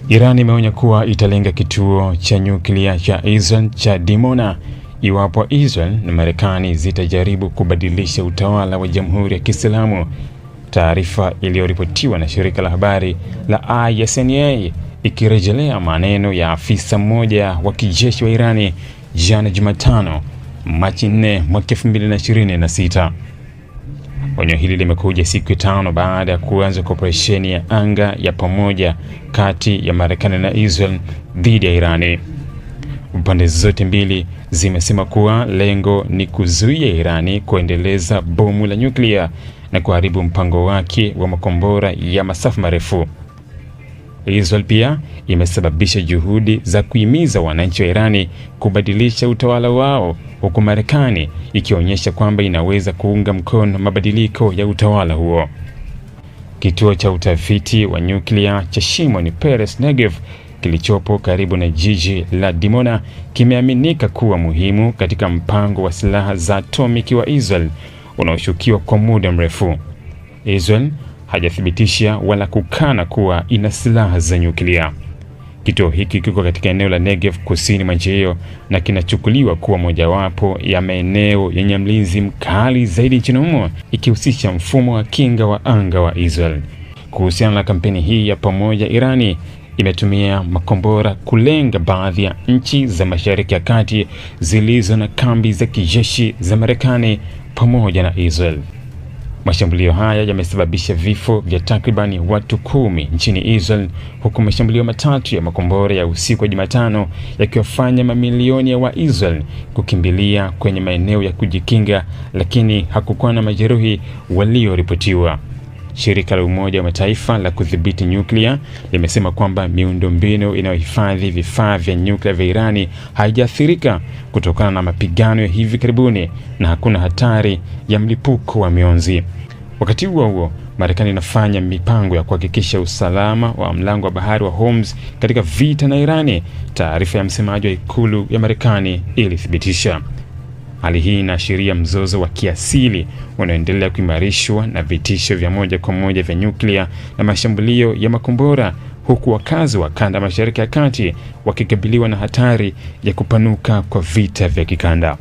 Iran imeonya kuwa italenga kituo cha nyuklia cha Israel cha Dimona iwapo Israel na Marekani zitajaribu kubadilisha utawala wa Jamhuri ya Kiislamu. Taarifa iliyoripotiwa na shirika la habari la ISNA ikirejelea maneno ya afisa mmoja wa kijeshi wa Irani jana Jumatano, Machi 4, 2026. Onyo hili limekuja siku ya 5 baada ya kuanza kwa operesheni ya anga ya pamoja kati ya Marekani na Israel dhidi ya Irani. Pande zote mbili zimesema kuwa lengo ni kuzuia Irani kuendeleza bomu la nyuklia na kuharibu mpango wake wa makombora ya masafa marefu. Israel pia imesababisha juhudi za kuhimiza wananchi wa Irani kubadilisha utawala wao, huku Marekani ikionyesha kwamba inaweza kuunga mkono mabadiliko ya utawala huo. Kituo cha utafiti wa nyuklia cha Shimon Peres Negev kilichopo karibu na jiji la Dimona kimeaminika kuwa muhimu katika mpango wa silaha za atomiki wa Israel unaoshukiwa kwa muda mrefu. Israel hajathibitisha wala kukana kuwa ina silaha za nyuklia. Kituo hiki kiko katika eneo la Negev kusini mwa nchi hiyo na kinachukuliwa kuwa mojawapo ya maeneo yenye mlinzi mkali zaidi nchini humo, ikihusisha mfumo wa kinga wa anga wa Israel. Kuhusiana na kampeni hii ya pamoja, Irani imetumia makombora kulenga baadhi ya nchi za Mashariki ya Kati zilizo na kambi za kijeshi za Marekani pamoja na Israel. Mashambulio haya yamesababisha vifo vya takribani watu 10 nchini Israel, huku mashambulio matatu ya makombora ya usiku wa Jumatano yakiwafanya mamilioni ya Waisrael kukimbilia kwenye maeneo ya kujikinga, lakini hakukuwa na majeruhi walioripotiwa. Shirika la Umoja wa Mataifa la kudhibiti nyuklia limesema kwamba miundombinu inayohifadhi vifaa vya nyuklia vya Irani haijaathirika kutokana na mapigano ya hivi karibuni na hakuna hatari ya mlipuko wa mionzi. Wakati huo huo, Marekani inafanya mipango ya kuhakikisha usalama wa mlango wa bahari wa Hormuz katika vita na Irani, taarifa ya msemaji wa ikulu ya Marekani ilithibitisha. Hali hii inaashiria mzozo wa kiasili unaoendelea kuimarishwa na vitisho vya moja kwa moja vya nyuklia na mashambulio ya makombora, huku wakazi wa kanda Mashariki ya Kati wakikabiliwa na hatari ya kupanuka kwa vita vya kikanda.